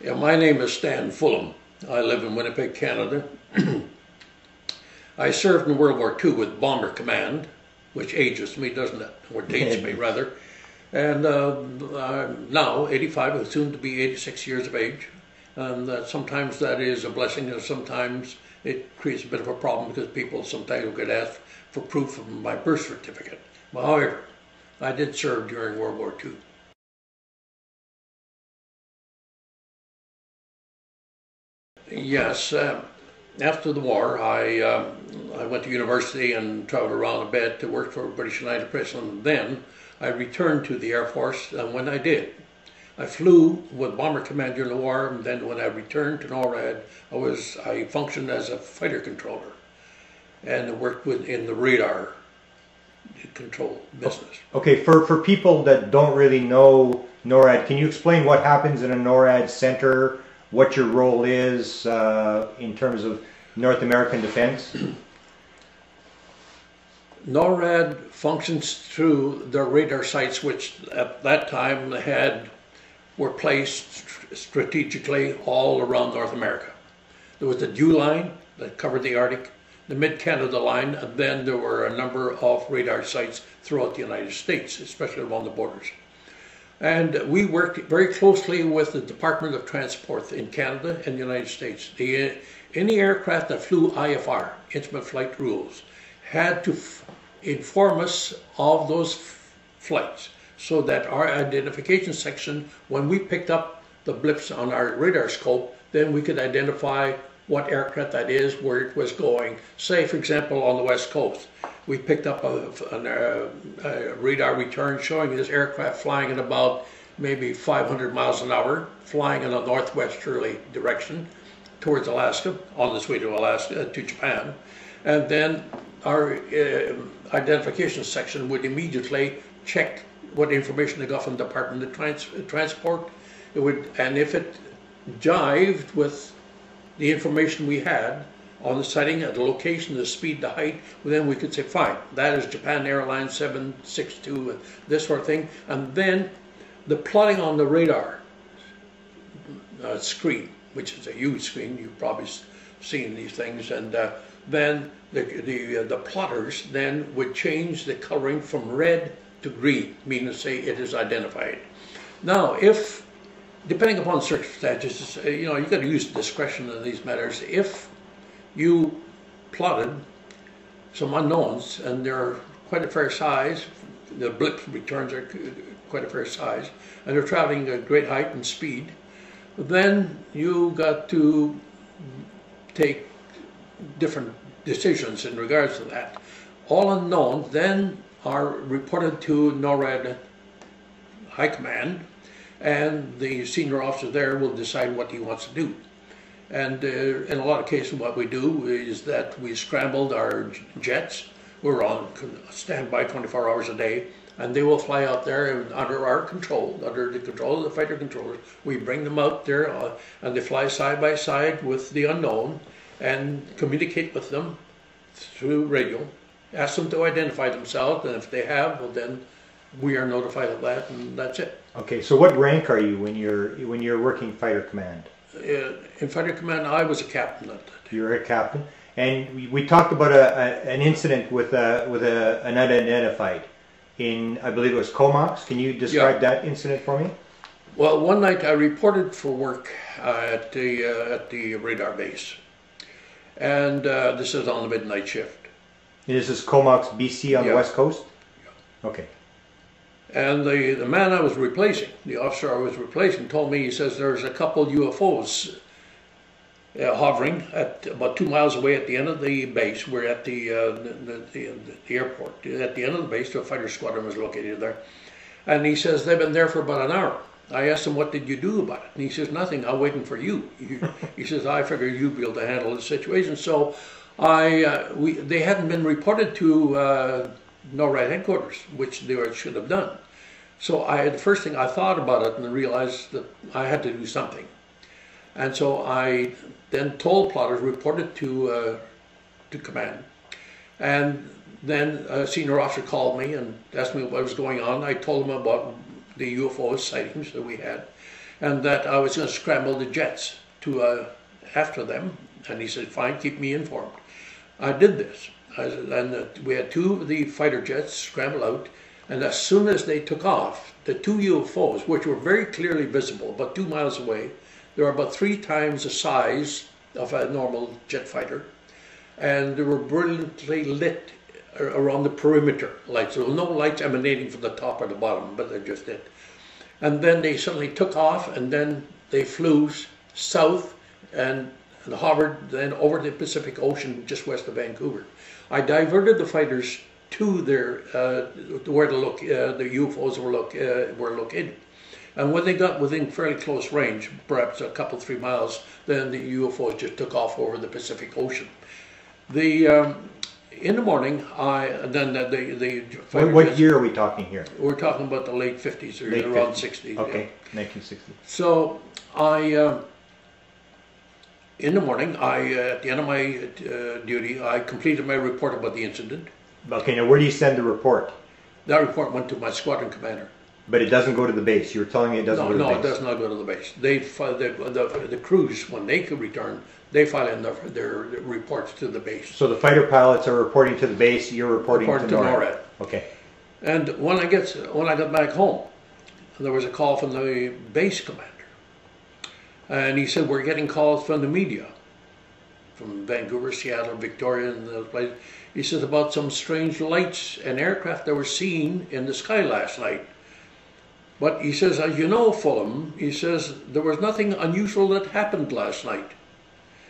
Yeah, my name is Stan Fulham. I live in Winnipeg, Canada. I served in World War II with Bomber Command, which ages me, doesn't it? Or dates me, rather. And I'm now 85, soon to be 86 years of age. And sometimes that is a blessing, and sometimes it creates a bit of a problem because people sometimes will get asked for proof of my birth certificate. But however, I did serve during World War II. Yes, after the war, I went to university and traveled around a bit to work for British United Press, and then I returned to the Air Force, and when I did, I flew with Bomber Command during the war, and then when I returned to Norad, I functioned as a fighter controller, and I worked in the radar control business. Okay, for people that don't really know NORAD, can you explain what happens in a NORAD center, what your role is in terms of North American defense? NORAD functions through the radar sites, which at that time were placed strategically all around North America. There was the DEW line that covered the Arctic, the Mid-Canada line, and then there were a number of radar sites throughout the United States, especially along the borders. And we worked very closely with the Department of Transport in Canada and the United States. Any aircraft that flew IFR, Instrument Flight Rules, had to inform us of those flights so that our identification section, when we picked up the blips on our radar scope, then we could identify what aircraft that is, where it was going. Say, for example, on the West Coast, we picked up a radar return showing this aircraft flying at about maybe 500 miles an hour, flying in a northwesterly direction towards Alaska, on its way to Alaska, to Japan. And then our identification section would immediately check what information they got from the Department of Transport. And if it jived with the information we had on the sighting, the location, the speed, the height, then we could say, fine, that is Japan Airlines 762, this sort of thing. And then the plotting on the radar screen, which is a huge screen, you've probably seen these things, and then the plotters then would change the coloring from red to green, meaning to say it is identified. Now, if, depending upon circumstances, you know, you've got to use discretion in these matters. If you plotted some unknowns, and they're quite a fair size, the blip returns are quite a fair size, and they're traveling at great height and speed, then you got to take different decisions in regards to that. All unknowns then are reported to NORAD High Command, and the senior officer there will decide what he wants to do. And in a lot of cases what we do is that we scrambled our jets. We're on standby 24 hours a day, and they will fly out there and under our control, under the control of the fighter controllers. We bring them out there and they fly side by side with the unknown and communicate with them through radio, ask them to identify themselves, and if they have, well then we are notified of that, and that's it. Okay, so what rank are you when you're working fighter command? In fighter command, I was a captain at that time. You're a captain, and we talked about an incident with an unidentified in, I believe it was Comox. Can you describe that incident for me? Well, one night I reported for work at the radar base, and this is on the midnight shift. And this is Comox, BC, on the West Coast? Yeah. Okay. And the man I was replacing, the officer I was replacing, told me, he says, there's a couple UFOs hovering at about 2 miles away at the end of the base. We're at the airport. At the end of the base, the fighter squadron was located there. And he says, they've been there for about an hour. I asked him, what did you do about it? And he says, nothing, I'm waiting for you. He says, I figured you'd be able to handle the situation. So they hadn't been reported to NORAD headquarters, which they should have done. So the first thing I thought about it and realized that I had to do something. And so I then told plotters, reported to command. And then a senior officer called me and asked me what was going on. I told him about the UFO sightings that we had. and that I was going to scramble the jets to after them. And he said, fine, keep me informed. I did this. And we had two of the fighter jets scramble out, and as soon as they took off, the two UFOs, which were very clearly visible, about 2 miles away, they were about 3 times the size of a normal jet fighter, and they were brilliantly lit around the perimeter lights. There were no lights emanating from the top or the bottom, but they just did. And then they suddenly took off, and then they flew south and hovered then over the Pacific Ocean just west of Vancouver. I diverted the fighters to their where the UFOs were located. And when they got within fairly close range, perhaps a couple, 3 miles, then the UFOs just took off over the Pacific Ocean. In the morning, What year are we talking here? We're talking about the late 50s or late around 50s. 60s. Okay, Yeah. 1960. So in the morning, at the end of my duty, I completed my report about the incident. Okay, now where do you send the report? That report went to my squadron commander. But it doesn't go to the base. You're telling me it doesn't go to the base. No, it does not go to the base. The crews, when they could return, they file in their reports to the base. So the fighter pilots are reporting to the base. You're reporting to NORAD. Okay. And when I got back home, there was a call from the base commander. And he said, we're getting calls from the media, from Vancouver, Seattle, Victoria, and those places. He says about some strange lights and aircraft that were seen in the sky last night. But he says, as you know, Fulham, he says, there was nothing unusual that happened last night.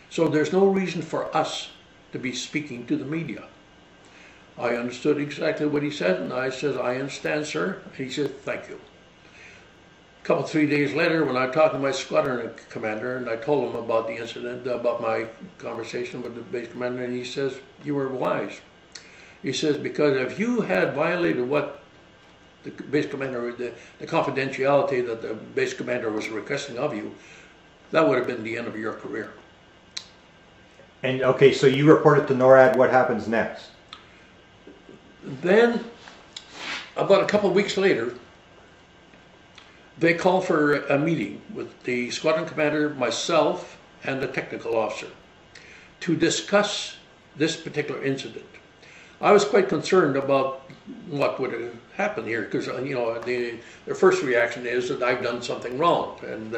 So there's no reason for us to be speaking to the media. I understood exactly what he said, and I said, I understand, sir. And he said, thank you. A couple, 3 days later, when I talked to my squadron commander, and I told him about the incident, about my conversation with the base commander, and he says, you were wise. He says, because if you had violated what the base commander, the confidentiality that the base commander was requesting of you, that would have been the end of your career. And okay, so you reported to NORAD. What happens next? Then, about a couple of weeks later, they called for a meeting with the squadron commander, myself, and the technical officer to discuss this particular incident. I was quite concerned about what would have happened here, because their first reaction is that I've done something wrong, and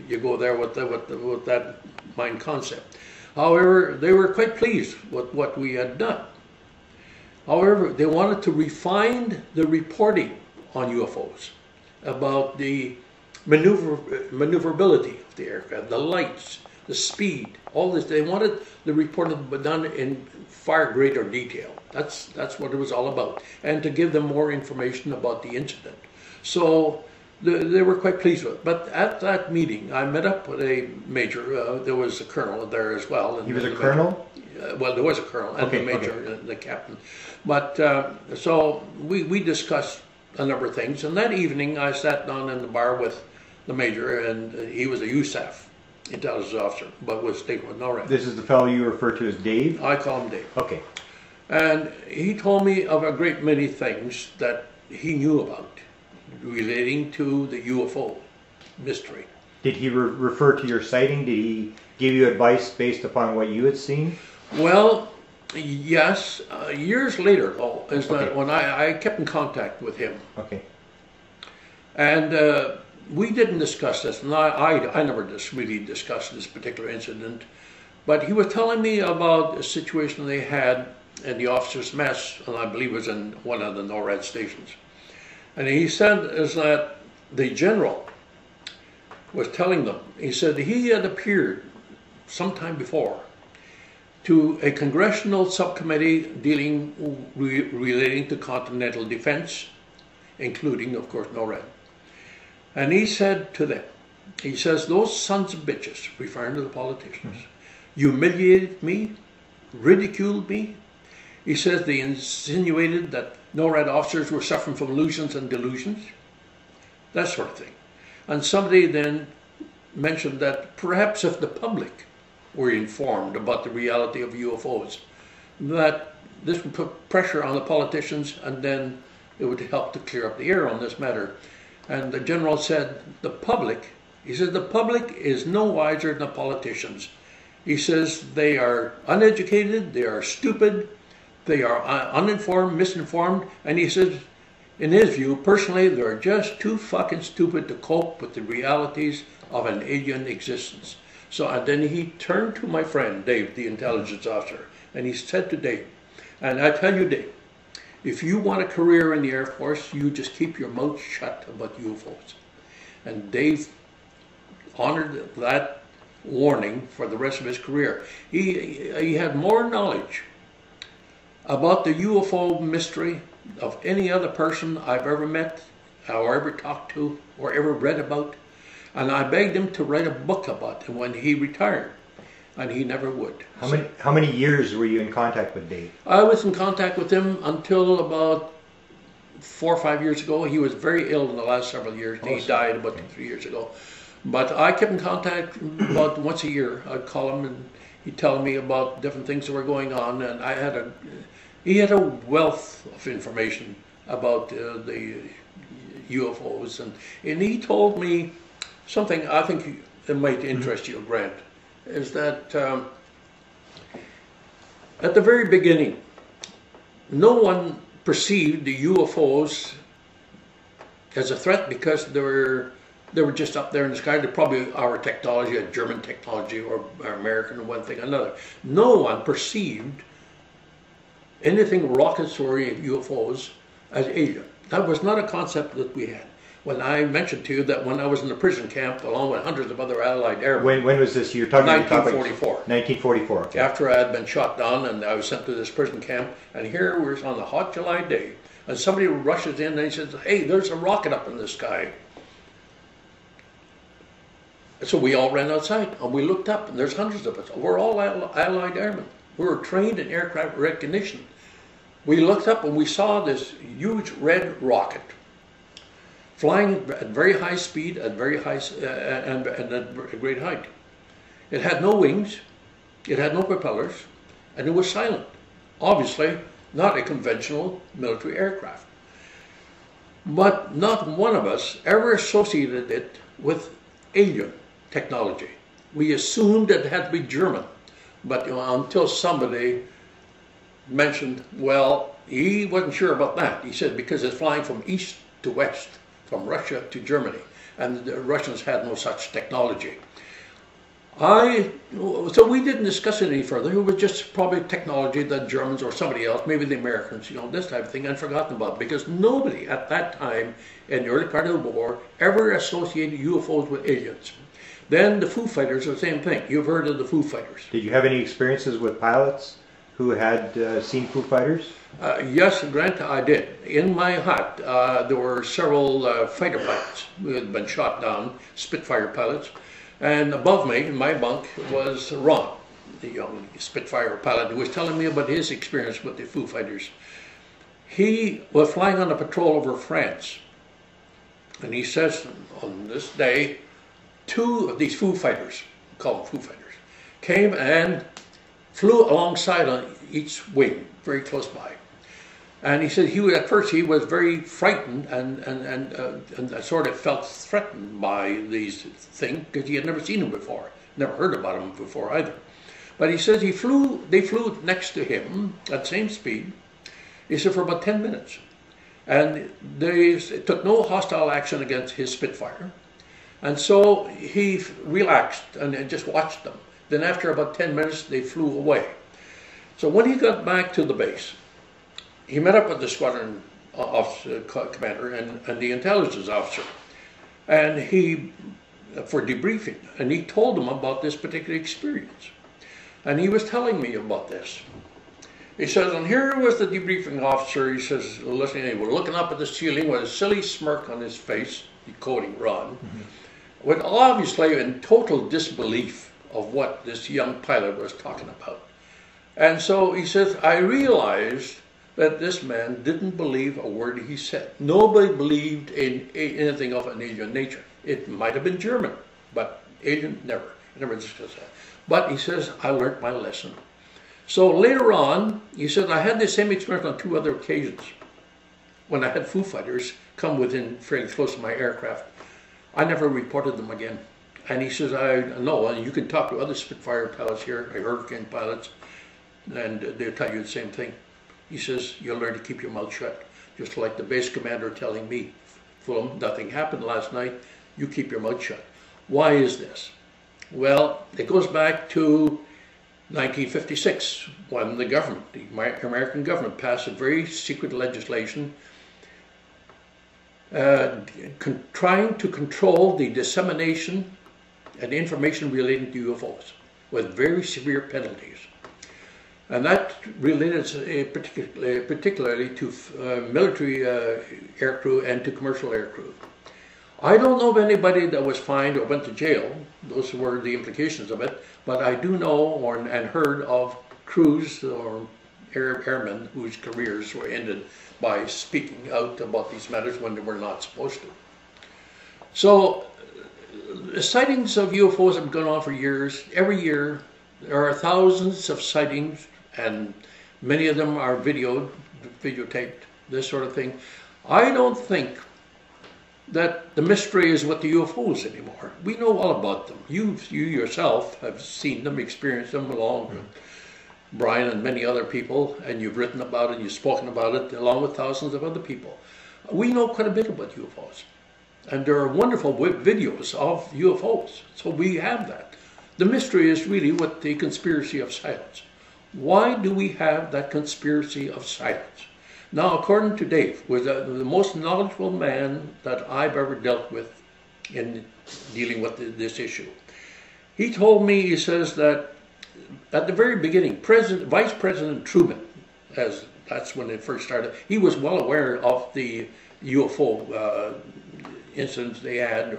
you go there with that mind concept. However, they were quite pleased with what we had done. However, they wanted to refine the reporting on UFOs, about the maneuverability of the aircraft, the lights, the speed, all this. They wanted the report to be done in far greater detail. That's what it was all about, and to give them more information about the incident. So they were quite pleased with it. But at that meeting, I met up with a major. There was a colonel there as well. He was a colonel? Well, there was a colonel and the major, and the captain. But so we discussed a number of things. And that evening, I sat down in the bar with the major, and he was a USAF intelligence officer, but was stationed with NORAD. This is the fellow you refer to as Dave? I call him Dave. Okay. And he told me of a great many things that he knew about relating to the UFO mystery. Did he refer to your sighting? Did he give you advice based upon what you had seen? Well, yes. Years later, though, is that when I kept in contact with him. Okay. And we didn't discuss this, and I never really discussed this particular incident, but he was telling me about a situation they had in the officers' mess, and I believe it was in one of the NORAD stations. And he said is that the general was telling them, he said he had appeared sometime before to a congressional subcommittee relating to continental defense, including, of course, NORAD. And he said to them, he says, those sons of bitches, referring to the politicians, humiliated me, ridiculed me. He says they insinuated that NORAD officers were suffering from illusions and delusions, that sort of thing. And somebody then mentioned that perhaps if the public were informed about the reality of UFOs, that this would put pressure on the politicians, and then it would help to clear up the air on this matter. And the general said the public He says the public is no wiser than the politicians. He says they are uneducated, they are stupid, they are uninformed, misinformed, and he says, in his view, personally, they're just too fucking stupid to cope with the realities of an alien existence. So and then he turned to my friend, Dave, the intelligence officer, and he said to Dave, and I tell you, Dave, if you want a career in the Air Force, you just keep your mouth shut about UFOs. And Dave honored that warning for the rest of his career. He had more knowledge about the UFO mystery of any other person I've ever met, or ever talked to, or ever read about. And I begged him to write a book about it when he retired, and he never would. How many years were you in contact with Dave? I was in contact with him until about 4 or 5 years ago. He was very ill in the last several years. He died about 2 or 3 years ago. But I kept in contact about once a year. I'd call him and he'd tell me about different things that were going on, and he had a wealth of information about the UFOs, and he told me something I think it might interest you, Grant, is that at the very beginning, no one perceived the UFOs as a threat because they were just up there in the sky. They're probably our technology, a German technology, or American, or one thing or another. No one perceived anything rockets or UFOs as alien. That was not a concept that we had. When I mentioned to you that when I was in the prison camp, along with hundreds of other Allied airmen. When was this? You're talking 1944. 1944. Okay. After I had been shot down and I was sent to this prison camp, and here we're on a hot July day, and somebody rushes in and he says, "Hey, there's a rocket up in the sky." So we all ran outside and we looked up, and there's hundreds of us. We're all Allied airmen. We were trained in aircraft recognition. We looked up and we saw this huge red rocket flying at very high speed, at very high and at great height. It had no wings, it had no propellers, and it was silent. Obviously, not a conventional military aircraft. But not one of us ever associated it with alien technology. We assumed it had to be German, but until somebody mentioned, well, he wasn't sure about that. He said because it's flying from east to west, from Russia to Germany, and the Russians had no such technology. So we didn't discuss it any further. It was just probably technology that Germans or somebody else, maybe the Americans, this type of thing, I'd forgotten about, because nobody at that time in the early part of the war ever associated UFOs with aliens. Then the Foo Fighters are the same thing. You've heard of the Foo Fighters. Did you have any experiences with pilots who had seen Foo Fighters? Yes, Grant, I did. In my hut, there were several fighter pilots who had been shot down, Spitfire pilots. And above me, in my bunk, was Ron, the young Spitfire pilot, who was telling me about his experience with the Foo Fighters. He was flying on a patrol over France. And he says, on this day, 2 of these Foo Fighters, call them Foo Fighters, came and flew alongside on each wing, very close by. And he said at first he was very frightened and sort of felt threatened by these things because he had never seen them before, never heard about them before either. But he says they flew next to him at the same speed, he said, for about 10 minutes. And they took no hostile action against his Spitfire. And so he relaxed and just watched them. Then after about 10 minutes, they flew away. So when he got back to the base, he met up with the squadron commander and the intelligence officer, and for debriefing, and he told them about this particular experience. And he was telling me about this. He says, and here was the debriefing officer, he says, listening, he was looking up at the ceiling with a silly smirk on his face, quoting Ron, with obviously in total disbelief of what this young pilot was talking about. And so he says, I realized that this man didn't believe a word he said. Nobody believed in anything of an alien nature. It might have been German, but alien, never. Never discussed that. But he says, I learned my lesson. So later on, he said, I had the same experience on 2 other occasions when I had Foo Fighters come within fairly close to my aircraft. I never reported them again. And he says, I know, and you can talk to other Spitfire pilots here, Hurricane pilots, and they'll tell you the same thing. He says, you'll learn to keep your mouth shut. Just like the base commander telling me, Fulham, nothing happened last night, you keep your mouth shut. Why is this? Well, it goes back to 1956, when the government, the American government, passed a very secret legislation trying to control the dissemination and information relating to UFOs with very severe penalties. And that related particularly to military aircrew and to commercial aircrew. I don't know of anybody that was fined or went to jail. Those were the implications of it. But I do know and heard of crews or airmen whose careers were ended by speaking out about these matters when they were not supposed to. So sightings of UFOs have gone on for years. Every year there are thousands of sightings, and many of them are videotaped, this sort of thing. I don't think that the mystery is with the UFOs anymore. We know all about them. You yourself have seen them, experienced them along with Brian and many other people, and you've written about it, you've spoken about it, along with thousands of other people. We know quite a bit about UFOs. And there are wonderful videos of UFOs. So we have that. The mystery is really what the conspiracy of silence. Why do we have that conspiracy of silence? Now, according to Dave, was the most knowledgeable man that I've ever dealt with in dealing with this issue. He told me, he says that at the very beginning, Vice President Truman, that's when it first started, he was well aware of the UFO incidents they had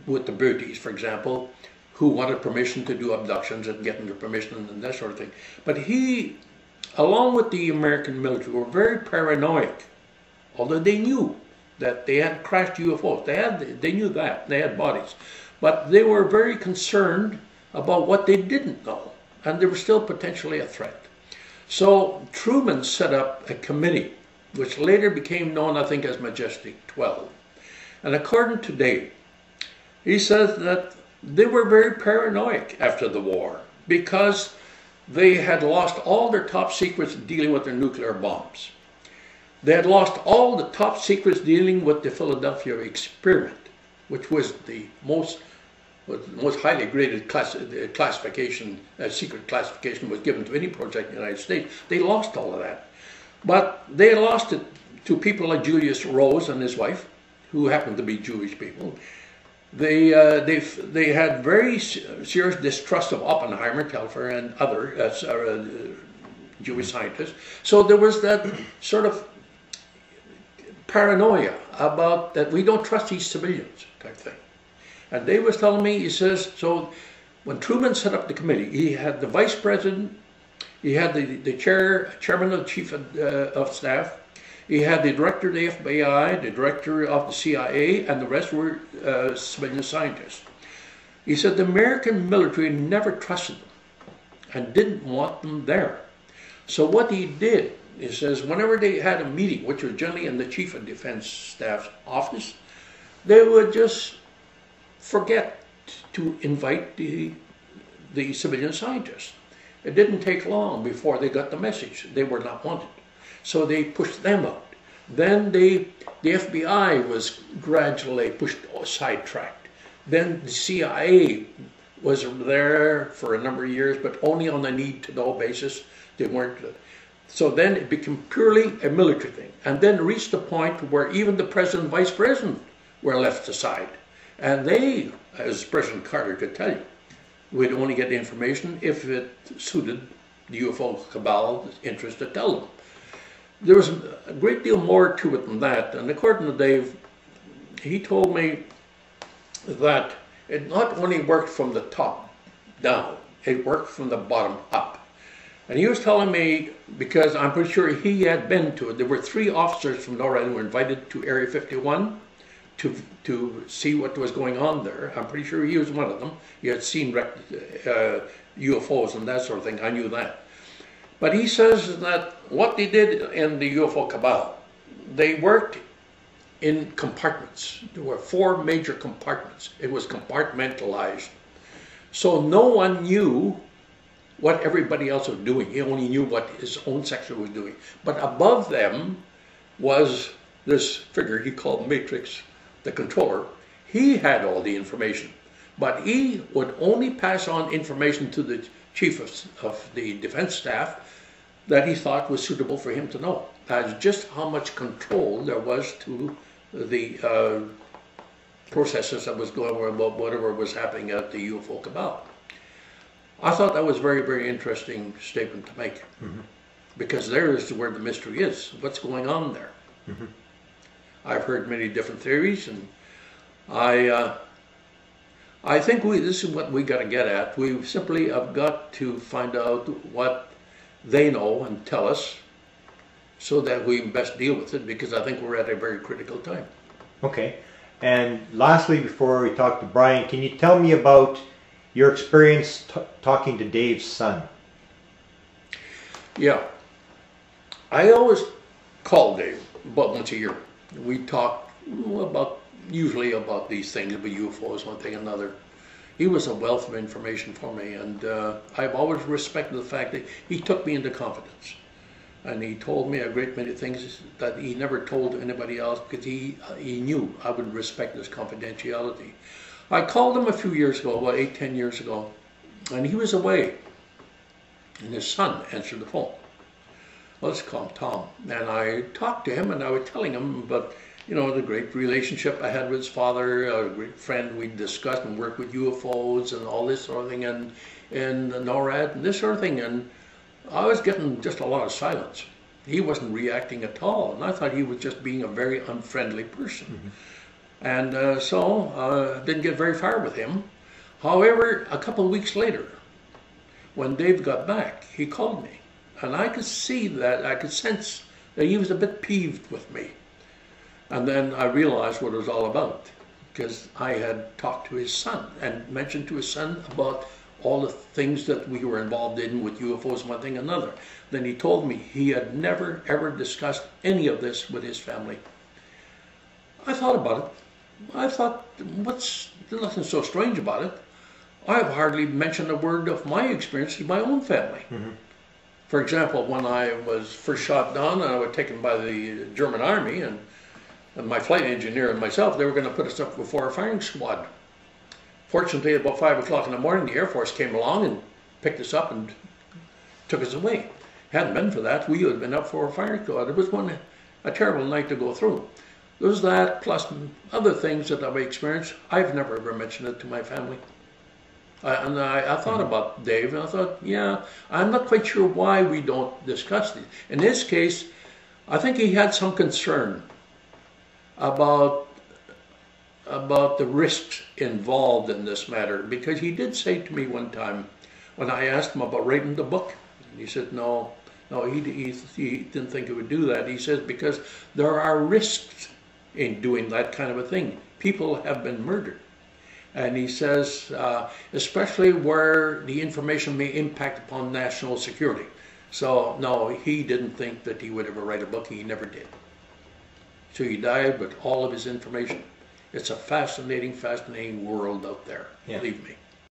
with the British, for example, who wanted permission to do abductions and getting their permission and that sort of thing. But he, along with the American military, were very paranoid, although they knew that they had crashed UFOs. They knew that. They had bodies. But they were very concerned about what they didn't know, and they were still potentially a threat. So Truman set up a committee, which later became known, I think, as Majestic 12. And according to Dave, he says that they were very paranoid after the war because they had lost all their top secrets dealing with their nuclear bombs. They had lost all the top secrets dealing with the Philadelphia experiment, which was the most highly graded classification, secret classification was given to any project in the United States. They lost all of that. But they lost it to people like Julius Rose and his wife, who happened to be Jewish people. They had very serious distrust of Oppenheimer, Telfer, and other Jewish scientists. So there was that sort of paranoia about that we don't trust these civilians type thing. And Dave was telling me, he says, so when Truman set up the committee, he had the vice president, he had the chairman of the chief of staff, he had the director of the FBI, the director of the CIA, and the rest were civilian scientists. He said the American military never trusted them and didn't want them there. So what he did, he says, whenever they had a meeting, which was generally in the chief of defense staff's office, they would just forget to invite the civilian scientists. It didn't take long before they got the message. They were not wanted. So they pushed them out. Then the FBI was gradually pushed sidetracked. Then the CIA was there for a number of years, but only on a need-to-know basis. They weren't. So then it became purely a military thing. And then reached a point where even the president and vice president were left aside. And they, as President Carter could tell you, would only get information if it suited the UFO cabal's interest to tell them. There was a great deal more to it than that, and according to Dave, he told me that it not only worked from the top down, it worked from the bottom up. And he was telling me, because I'm pretty sure he had been to it, there were 3 officers from Norad who were invited to Area 51 to see what was going on there. I'm pretty sure he was one of them. He had seen UFOs and that sort of thing. I knew that. But he says that what they did in the UFO cabal, they worked in compartments. There were 4 major compartments. It was compartmentalized. So no one knew what everybody else was doing. He only knew what his own section was doing. But above them was this figure he called Matrix, the controller. He had all the information, but he would only pass on information to the chief of the defense staff that he thought was suitable for him to know. That's just how much control there was to the processes that was going on about whatever was happening at the UFO cabal. I thought that was a very, very interesting statement to make, because there is where the mystery is. What's going on there? I've heard many different theories, and I think this is what we got to get at. We simply have got to find out what they know and tell us, so that we best deal with it, because I think we're at a very critical time. Okay. And lastly, before we talk to Brian, can you tell me about your experience talking to Dave's son? Yeah. I always call Dave about once a year. We talk usually about these things, about UFOs, one thing or another. He was a wealth of information for me, and I've always respected the fact that he took me into confidence. And he told me a great many things that he never told anybody else, because he knew I would respect his confidentiality. I called him a few years ago, about 8-10 years ago, and he was away. And his son answered the phone. Well, let's call him Tom. And I talked to him, and I was telling him about, you know, the great relationship I had with his father, a great friend. We discussed and worked with UFOs and all this sort of thing, and Norad and this sort of thing. And I was getting just a lot of silence. He wasn't reacting at all, and I thought he was just being a very unfriendly person. And so didn't get very far with him. However, a couple of weeks later, when Dave got back, he called me, and I could see that, I could sense that he was a bit peeved with me. And then I realized what it was all about, because I had talked to his son and mentioned to his son about all the things that we were involved in with UFOs, one thing or another. Then he told me he had never ever discussed any of this with his family. I thought about it. I thought, there's nothing so strange about it. I've hardly mentioned a word of my experience to my own family. For example, when I was first shot down and I was taken by the German army, and my flight engineer and myself, they were going to put us up before a firing squad. Fortunately, about 5 o'clock in the morning, the Air Force came along and picked us up and took us away. Hadn't been for that, we would have been up for a firing squad. It was a terrible night to go through. There was that, plus other things that I've experienced. I've never ever mentioned it to my family. I thought about Dave, and I thought, yeah, I'm not quite sure why we don't discuss these. In this case, I think he had some concern about the risks involved in this matter, because he did say to me one time, when I asked him about writing the book, he said no, he didn't think he would do that. He says, because there are risks in doing that kind of a thing. People have been murdered. And he says, especially where the information may impact upon national security. So no, he didn't think that he would ever write a book. He never did. So he died with all of his information. It's a fascinating, fascinating world out there, believe me.